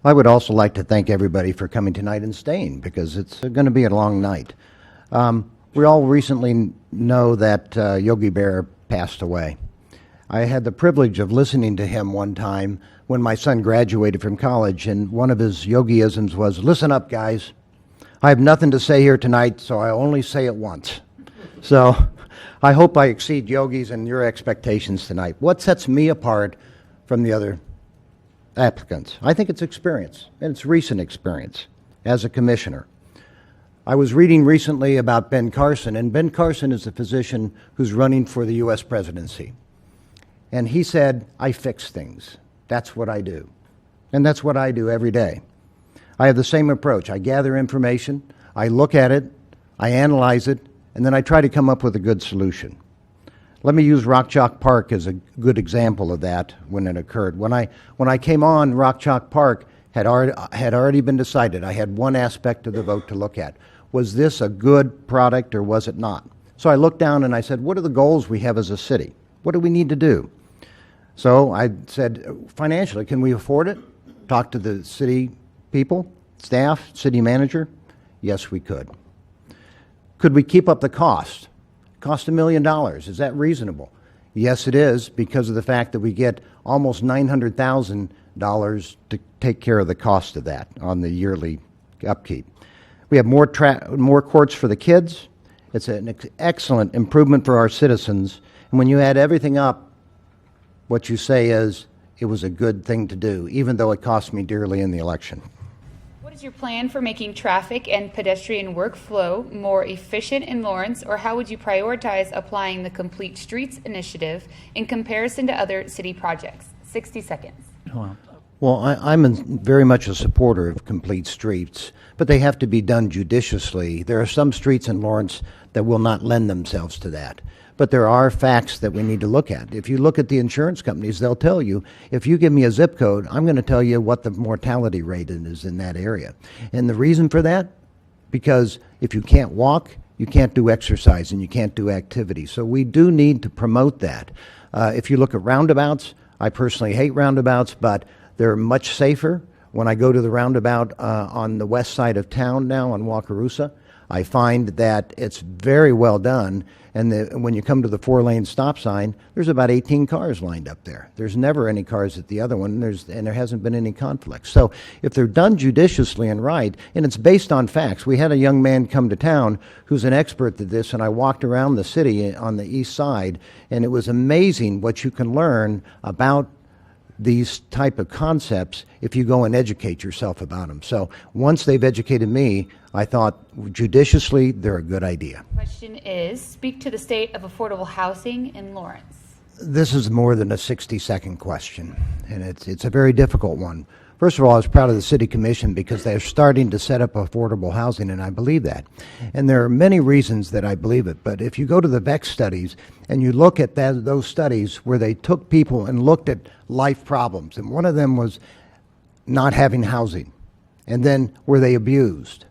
I would also like to thank everybody for coming tonight and staying, because it's going to be a long night. We all recently know that Yogi Berra passed away. I had the privilege of listening to him one time when my son graduated from college, and one of his yogiisms was, "Listen up, guys. I have nothing to say here tonight, so I only say it once." So I hope I exceed Yogi's and your expectations tonight. What sets me apart from the other applicants? I think it's experience, and it's recent experience as a commissioner. I was reading recently about Ben Carson, and Ben Carson is a physician who's running for the U.S. presidency. And he said, "I fix things. That's what I do." And that's what I do every day. I have the same approach. I gather information, I look at it, I analyze it, and then I try to come up with a good solution. Let me use Rock Chalk Park as a good example of that when it occurred. When I came on, Rock Chalk Park had already been decided. I had one aspect of the vote to look at. Was this a good product or was it not? So I looked down and I said, what are the goals we have as a city? What do we need to do? So I said, financially, can we afford it? Talk to the city people, staff, city manager. Yes, we could. Could we keep up the cost? Cost $1 million. Is that reasonable? Yes, it is, because of the fact that we get almost $900,000 to take care of the cost of that on the yearly upkeep. We have more courts for the kids. It's an excellent improvement for our citizens. And when you add everything up, what you say is, it was a good thing to do, even though it cost me dearly in the election. What is your plan for making traffic and pedestrian workflow more efficient in Lawrence, or how would you prioritize applying the Complete Streets initiative in comparison to other city projects? 60 seconds. Well, I'm very much a supporter of complete streets, but they have to be done judiciously. There are some streets in Lawrence that will not lend themselves to that. But there are facts that we need to look at. If you look at the insurance companies, they'll tell you, if you give me a zip code, I'm going to tell you what the mortality rate is in that area. And the reason for that, because if you can't walk, you can't do exercise and you can't do activity. So we do need to promote that. If you look at roundabouts, I personally hate roundabouts, but they're much safer. When I go to the roundabout on the west side of town now on Wakarusa, I find that it's very well done, and when you come to the 4-lane stop sign, there's about 18 cars lined up there. There's never any cars at the other one, and there hasn't been any conflict. So if they're done judiciously and right, and it's based on facts. We had a young man come to town who's an expert at this, and I walked around the city on the east side, and it was amazing what you can learn about these type of concepts if you go and educate yourself about them. So once they've educated me, I thought judiciously they're a good idea. Question is, speak to the state of affordable housing in Lawrence. This is more than a 60-second question, and it's a very difficult one. First of all, I was proud of the City Commission because they're starting to set up affordable housing, and I believe that. And there are many reasons that I believe it, but if you go to the VEX studies and you look at those studies where they took people and looked at life problems, and one of them was not having housing, and then were they abused?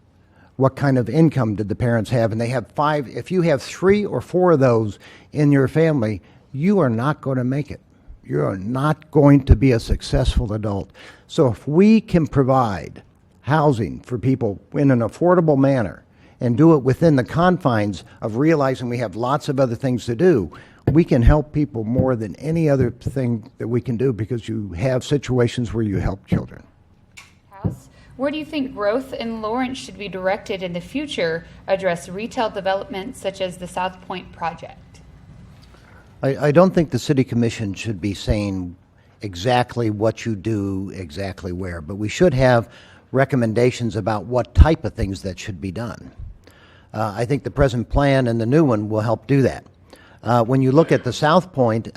What kind of income did the parents have? And they have 5. If you have 3 or 4 of those in your family, you are not going to make it. You are not going to be a successful adult. So if we can provide housing for people in an affordable manner and do it within the confines of realizing we have lots of other things to do, we can help people more than any other thing that we can do, because you have situations where you help children. House, where do you think growth in Lawrence should be directed in the future, address retail development such as the South Point project? I don't think the City Commission should be saying exactly what you do, exactly where, but we should have recommendations about what type of things that should be done. I think the present plan and the new one will help do that. When you look at the South Point,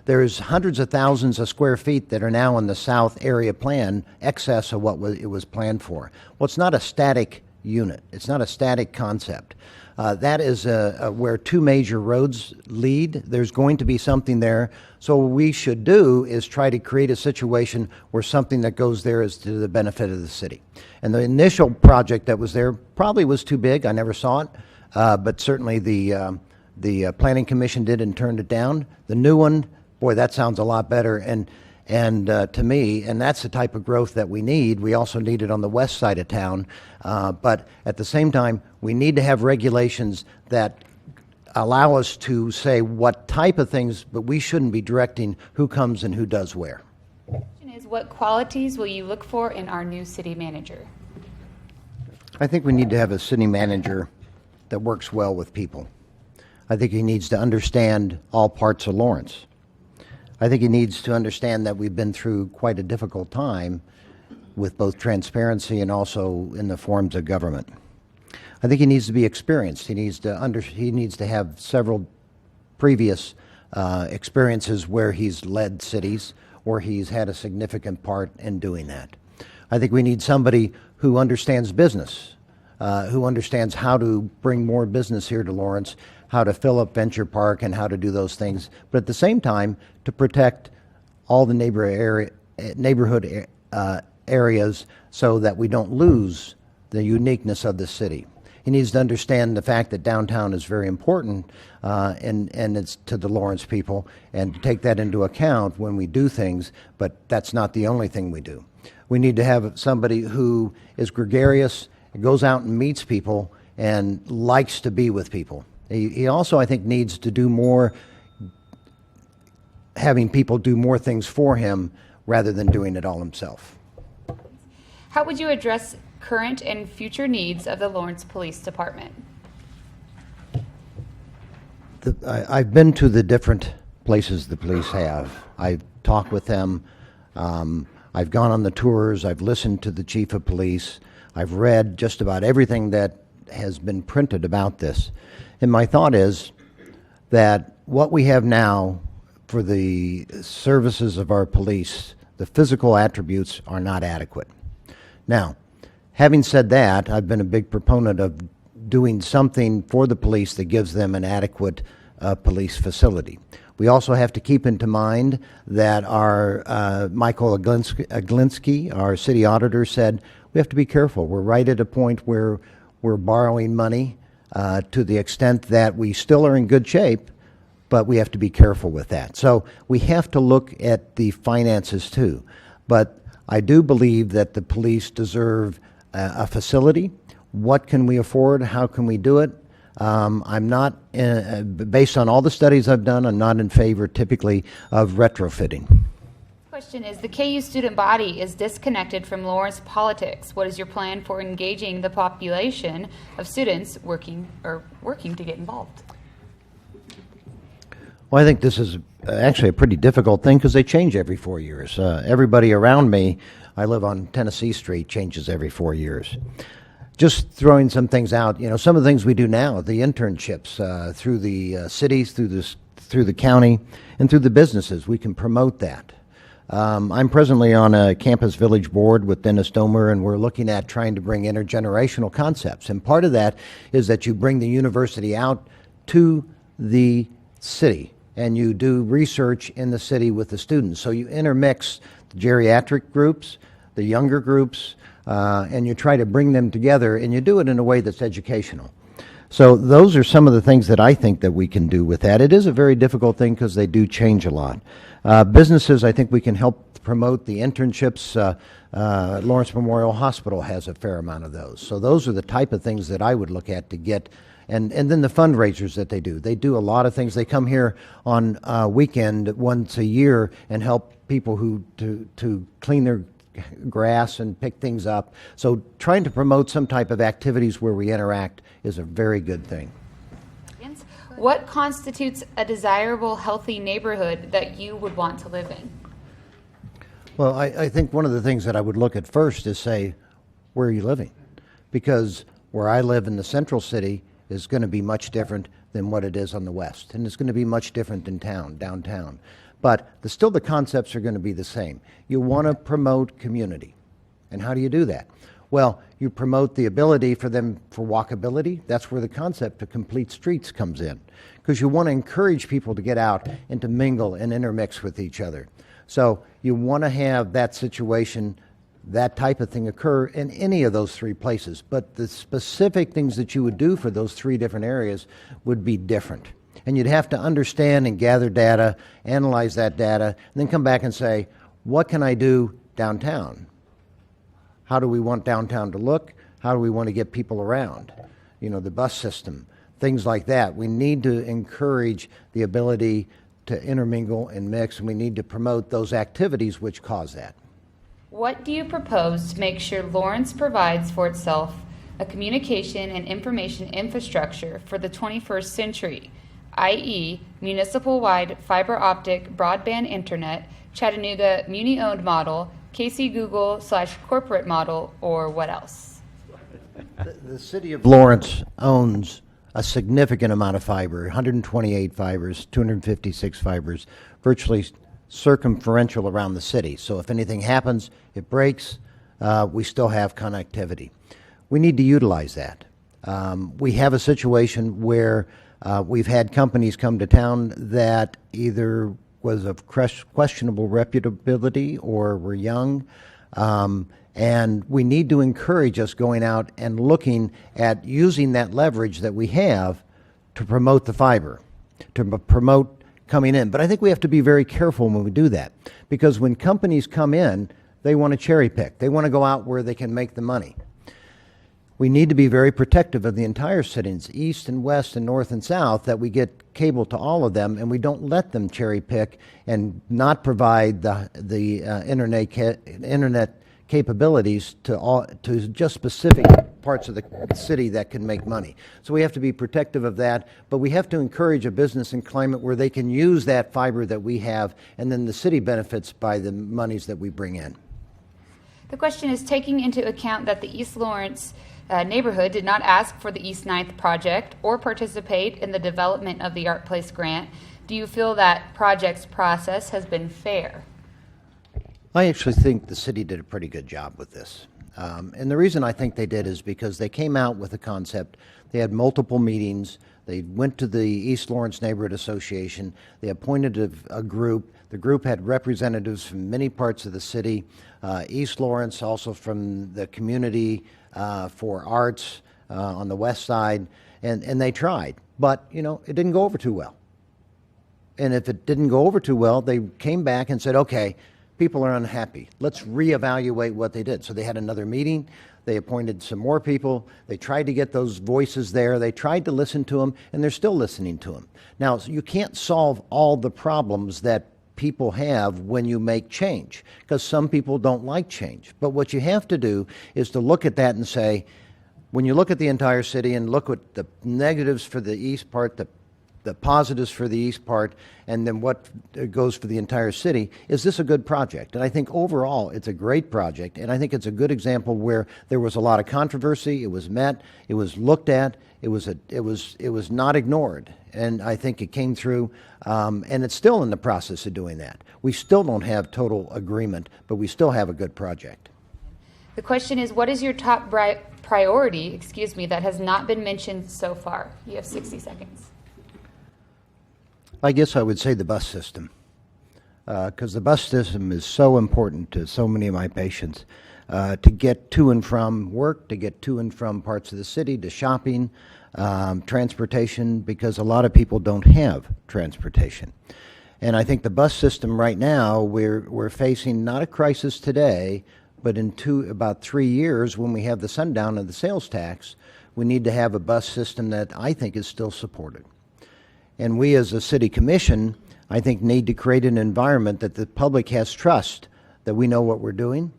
there's hundreds of thousands of square feet that are now in the South area plan, excess of what it was planned for. Well, it's not a static unit. It's not a static concept. That is where 2 major roads lead. There's going to be something there. So what we should do is try to create a situation where something that goes there is to the benefit of the city. And the initial project that was there probably was too big. I never saw it. But certainly the Planning Commission did and turned it down. The new one, boy, that sounds a lot better. And And to me, and that's the type of growth that we need. We also need it on the west side of town. But at the same time, we need to have regulations that allow us to say what type of things, but we shouldn't be directing who comes and who does where. The question is, what qualities will you look for in our new city manager? I think we need to have a city manager that works well with people. I think he needs to understand all parts of Lawrence. I think he needs to understand that we've been through quite a difficult time with both transparency and also in the forms of government. I think he needs to be experienced. He needs to have several previous experiences where he's led cities or he's had a significant part in doing that. I think we need somebody who understands business, who understands how to bring more business here to Lawrence, how to fill up Venture Park and how to do those things, but at the same time to protect all the neighborhood areas so that we don't lose the uniqueness of the city. He needs to understand the fact that downtown is very important and it's to the Lawrence people, and to take that into account when we do things, but that's not the only thing we do. We need to have somebody who is gregarious, goes out and meets people, and likes to be with people. He also, I think, needs to do more, having people do more things for him rather than doing it all himself. How would you address current and future needs of the Lawrence Police Department? I've been to the different places the police have. I've talked with them. I've gone on the tours. I've listened to the chief of police. I've read just about everything that has been printed about this. And my thought is that what we have now for the services of our police, the physical attributes are not adequate. Now, having said that, I've been a big proponent of doing something for the police that gives them an adequate police facility. We also have to keep into mind that our Michael Aglinski, our city auditor, said we have to be careful. We're right at a point where we're borrowing money to the extent that we still are in good shape, but we have to be careful with that. So we have to look at the finances too. But I do believe that the police deserve a facility. What can we afford? How can we do it? I'm not, based on all the studies I've done, I'm not in favor typically of retrofitting. Question is, the KU student body is disconnected from Lawrence politics. What is your plan for engaging the population of students working to get involved? Well, I think this is actually a pretty difficult thing because they change every 4 years. Everybody around me, I live on Tennessee Street, changes every 4 years. Just throwing some things out, some of the things we do now, the internships through the cities, through the county, and through the businesses, we can promote that. I'm presently on a campus village board with Dennis Domer, and we're looking at trying to bring intergenerational concepts. And part of that is that you bring the university out to the city, and you do research in the city with the students. So you intermix the geriatric groups, the younger groups, and you try to bring them together, and you do it in a way that's educational. So those are some of the things that I think that we can do with that. It is a very difficult thing because they do change a lot. Businesses, I think we can help promote the internships. Lawrence Memorial Hospital has a fair amount of those. So those are the type of things that I would look at to get. And then the fundraisers that they do. They do a lot of things. They come here on weekend once a year and help people who to clean their grass and pick things up. So trying to promote some type of activities where we interact is a very good thing. What constitutes a desirable, healthy neighborhood that you would want to live in? Well, I think one of the things that I would look at first is say, where are you living? Because where I live in the central city is going to be much different than what it is on the west. And it's going to be much different in downtown. But still the concepts are going to be the same. You want to promote community. And how do you do that? Well, you promote the ability for them for walkability. That's where the concept of complete streets comes in. Because you want to encourage people to get out and to mingle and intermix with each other. So you want to have that situation, that type of thing occur in any of those three places. But the specific things that you would do for those three different areas would be different. And you'd have to understand and gather data, analyze that data, and then come back and say, what can I do downtown? How do we want downtown to look? How do we want to get people around? You know, the bus system, things like that. We need to encourage the ability to intermingle and mix, and we need to promote those activities which cause that. What do you propose to make sure Lawrence provides for itself a communication and information infrastructure for the 21st century, i.e., municipal-wide fiber optic broadband internet, Chattanooga muni-owned model, KC Google/corporate model, or what else? The city of Lawrence owns a significant amount of fiber, 128 fibers, 256 fibers, virtually circumferential around the city. So if anything happens, it breaks, we still have connectivity. We need to utilize that. We have a situation where we've had companies come to town that either was of questionable reputability or were young, and we need to encourage us going out and looking at using that leverage that we have to promote the fiber, to promote coming in. But I think we have to be very careful when we do that, because when companies come in, they want to cherry pick. They want to go out where they can make the money. We need to be very protective of the entire cities, east and west and north and south, that we get cable to all of them, and we don't let them cherry pick and not provide the internet capabilities to just specific parts of the city that can make money. So we have to be protective of that, but we have to encourage a business and climate where they can use that fiber that we have, and then the city benefits by the monies that we bring in. The question is, taking into account that the East Lawrence neighborhood did not ask for the East 9th project or participate in the development of the Art Place grant, do you feel that project's process has been fair? I actually think the city did a pretty good job with this. And the reason I think they did is because they came out with a concept. They had multiple meetings. They went to the East Lawrence Neighborhood Association. They appointed a group. The group had representatives from many parts of the city. East Lawrence, also from the community for arts on the west side. And they tried. But, you know, it didn't go over too well. And if it didn't go over too well, they came back and said, okay, people are unhappy. Let's reevaluate what they did. So they had another meeting. They appointed some more people. They tried to get those voices there. They tried to listen to them, and they're still listening to them. Now, you can't solve all the problems that people have when you make change, because some people don't like change. But what you have to do is to look at that and say, when you look at the entire city and look at the negatives for the east part, the positives for the east part, and then what goes for the entire city, is this a good project? And I think overall it's a great project, and I think it's a good example where there was a lot of controversy. It was met, it was looked at, it was not ignored, and I think it came through, and it's still in the process of doing that. We still don't have total agreement, but we still have a good project. The question is, what is your top priority, that has not been mentioned so far? You have 60 seconds. I guess I would say the bus system, because the bus system is so important to so many of my patients, to get to and from work, to get to and from parts of the city, to shopping, transportation, because a lot of people don't have transportation. And I think the bus system right now, we're facing not a crisis today, but in about 3 years, when we have the sundown of the sales tax, we need to have a bus system that I think is still supported. And we as a city commission, I think, need to create an environment that the public has trust, that we know what we're doing,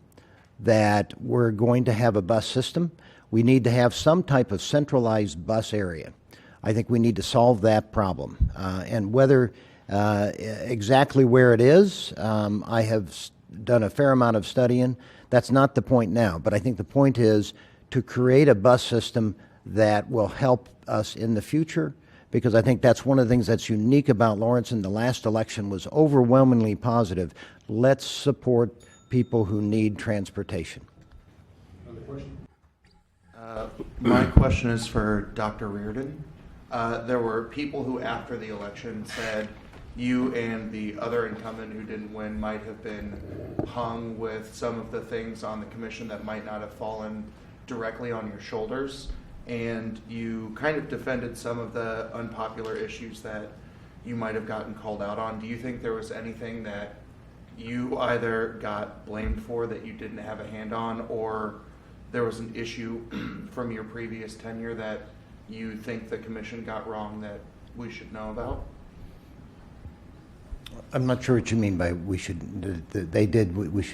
that we're going to have a bus system. We need to have some type of centralized bus area. I think we need to solve that problem. And whether exactly where it is, I have done a fair amount of studying. That's not the point now, but I think the point is to create a bus system that will help us in the future, because I think that's one of the things that's unique about Lawrence, and the last election was overwhelmingly positive. Let's support people who need transportation. Another question? My question is for Dr. Riordan. There were people who, after the election, said you and the other incumbent who didn't win might have been hung with some of the things on the commission that might not have fallen directly on your shoulders. And you kind of defended some of the unpopular issues that you might have gotten called out on. Do you think there was anything that you either got blamed for that you didn't have a hand on, or there was an issue from your previous tenure that you think the commission got wrong that we should know about? I'm not sure what you mean by we should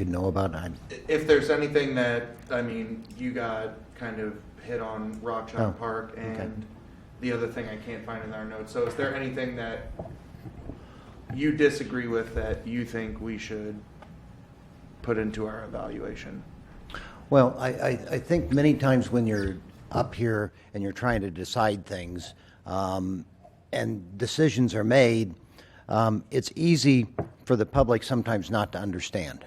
know about. If there's anything that, I mean, you got kind of hit on Rock Chalk Park, and okay. the other thing I can't find in our notes. So is there anything that you disagree with that you think we should put into our evaluation? Well, I think many times when you're up here and you're trying to decide things, and decisions are made, it's easy for the public sometimes not to understand.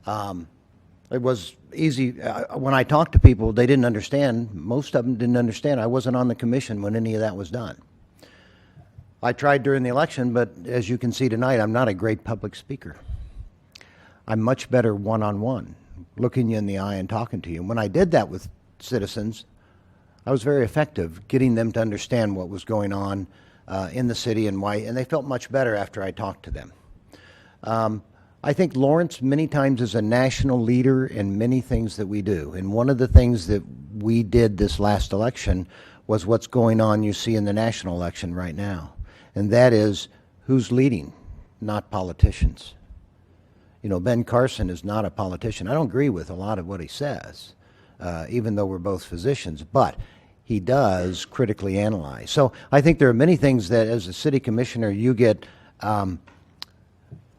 It was easy, when I talked to people, they didn't understand. Most of them didn't understand. I wasn't on the commission when any of that was done. I tried during the election, but as you can see tonight, I'm not a great public speaker. I'm much better one-on-one, looking you in the eye and talking to you. When I did that with citizens, I was very effective getting them to understand what was going on in the city and why, and they felt much better after I talked to them. I think Lawrence many times is a national leader in many things that we do. And one of the things that we did this last election was what's going on you see in the national election right now. And that is who's leading, not politicians. You know, Ben Carson is not a politician. I don't agree with a lot of what he says, even though we're both physicians, but he does critically analyze. So I think there are many things that as a city commissioner you get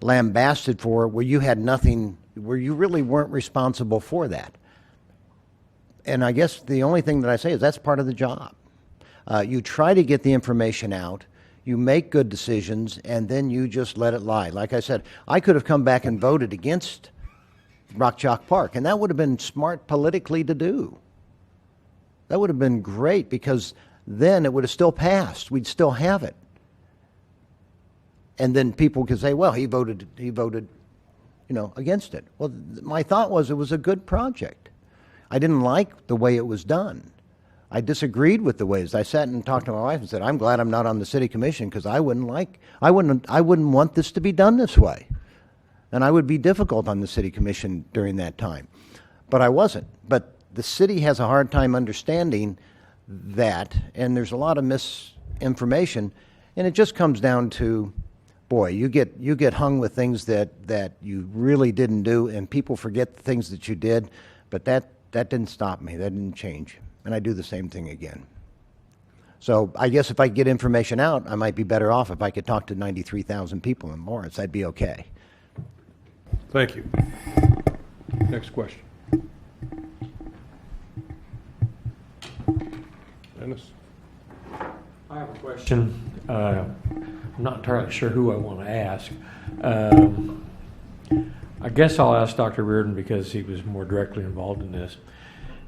lambasted for where you had nothing, where you really weren't responsible for that. And I guess the only thing that I say is that's part of the job. You try to get the information out, you make good decisions, and then you just let it lie. Like I said, I could have come back and voted against Rock Chalk Park, and that would have been smart politically to do. That would have been great because then it would have still passed. We'd still have it. And then people could say, well, he voted, against it. Well, my thought was it was a good project. I didn't like the way it was done. I disagreed with the ways. I sat and talked to my wife and said, I'm glad I'm not on the city commission because I wouldn't want this to be done this way. And I would be difficult on the city commission during that time. But I wasn't. But the city has a hard time understanding that, and there's a lot of misinformation, and it just comes down to, boy, you get hung with things that you really didn't do, and people forget the things that you did, but that didn't stop me. That didn't change. And I do the same thing again. So I guess if I get information out, I might be better off if I could talk to 93,000 people in Lawrence. I'd be okay. Thank you. Next question. Dennis? I have a question. I'm not entirely sure who I want to ask. I guess I'll ask Dr. Riordan because he was more directly involved in this.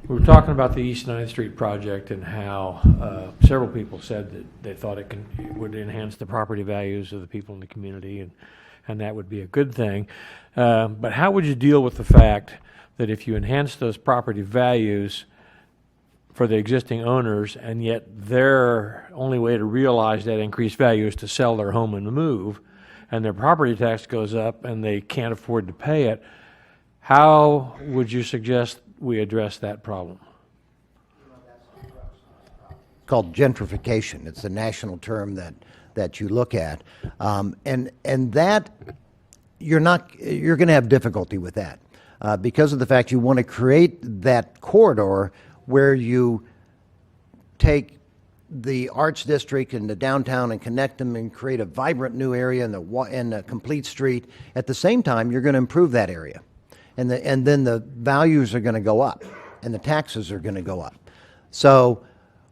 We were talking about the East 9th Street project and how several people said that they thought it would enhance the property values of the people in the community, and that would be a good thing. But how would you deal with the fact that if you enhance those property values for the existing owners, and yet their only way to realize that increased value is to sell their home and move, and their property tax goes up and they can't afford to pay it, how would you suggest we address that problem? It's called gentrification. It's a national term that you look at, and that you're going to have difficulty with that because of the fact you want to create that corridor where you take the arts district and the downtown and connect them and create a vibrant new area and a complete street. At the same time, you're going to improve that area. And then the values are going to go up and the taxes are going to go up. So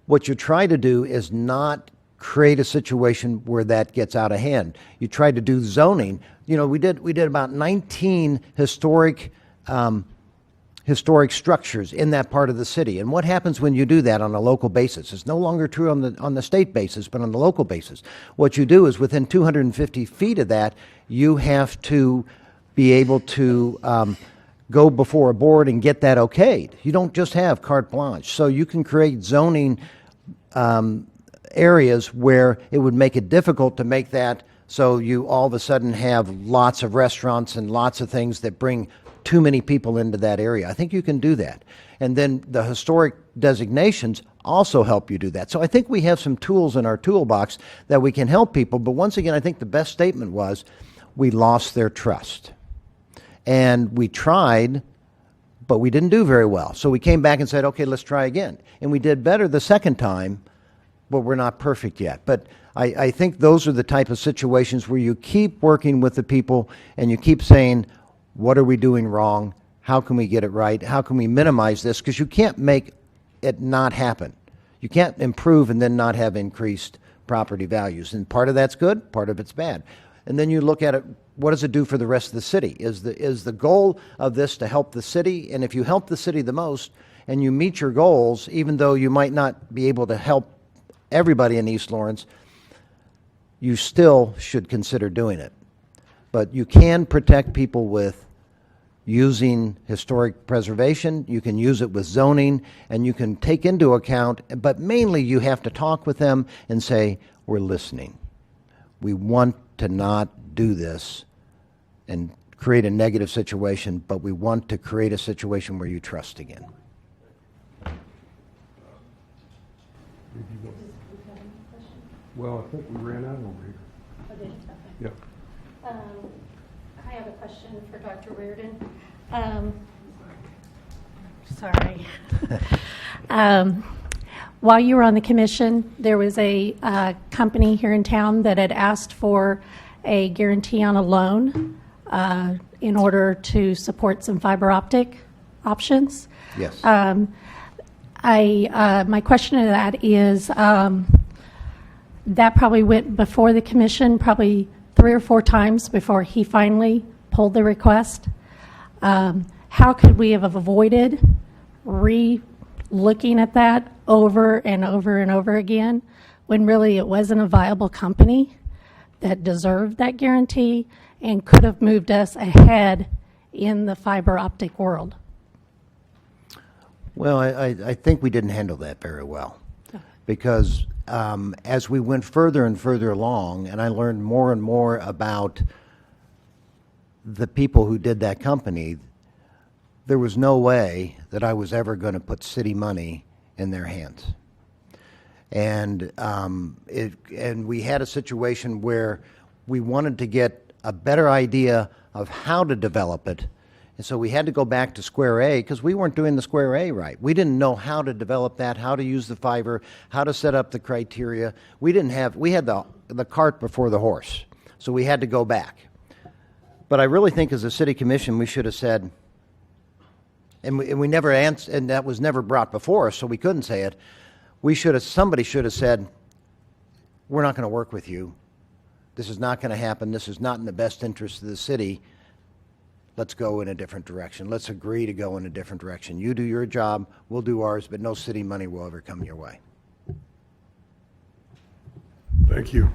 what you try to do is not create a situation where that gets out of hand. You try to do zoning. You know, we did about 19 historic structures in that part of the city. And what happens when you do that on a local basis? It's no longer true on the state basis, but on the local basis. What you do is within 250 feet of that, you have to be able to go before a board and get that okayed. You don't just have carte blanche. So you can create zoning areas where it would make it difficult to make that So you all of a sudden have lots of restaurants and lots of things that bring too many people into that area. I think you can do that. And then the historic designations also help you do that. So I think we have some tools in our toolbox that we can help people. But once again, I think the best statement was we lost their trust. And we tried, but we didn't do very well. So we came back and said, okay, let's try again. And we did better the second time, but we're not perfect yet. But I think those are the type of situations where you keep working with the people and you keep saying, what are we doing wrong? How can we get it right? How can we minimize this? Because you can't make it not happen. You can't improve and then not have increased property values. And part of that's good, part of it's bad. And then you look at it, what does it do for the rest of the city? Is the goal of this to help the city? And if you help the city the most and you meet your goals, even though you might not be able to help everybody in East Lawrence, you still should consider doing it. But you can protect people with using historic preservation, you can use it with zoning, and you can take into account, but mainly you have to talk with them and say, we're listening. We want to not do this and create a negative situation, but we want to create a situation where you trust again. Well, I think we ran out over here. Okay. Yeah. I have a question for Dr. Riordan. Sorry. While you were on the commission, there was a company here in town that had asked for a guarantee on a loan in order to support some fiber optic options. Yes. My question to that is, that probably went before the commission, probably 3 or 4 times before he finally pulled the request. How could we have avoided looking at that over and over and over again when really it wasn't a viable company that deserved that guarantee and could have moved us ahead in the fiber optic world? Well, I think we didn't handle that very well because as we went further and further along, and I learned more and more about the people who did that company, there was no way that I was ever going to put city money in their hands. And we had a situation where we wanted to get a better idea of how to develop it. And so we had to go back to Square A because we weren't doing the Square A right. We didn't know how to develop that, how to use the fiber, how to set up the criteria. We had the cart before the horse. So we had to go back. But I really think as a city commission we should have said, and we never answered, and that was never brought before us, so we couldn't say it. Somebody should have said, we're not going to work with you. This is not going to happen. This is not in the best interest of the city. Let's go in a different direction. Let's agree to go in a different direction. You do your job, we'll do ours, but no city money will ever come your way. Thank you.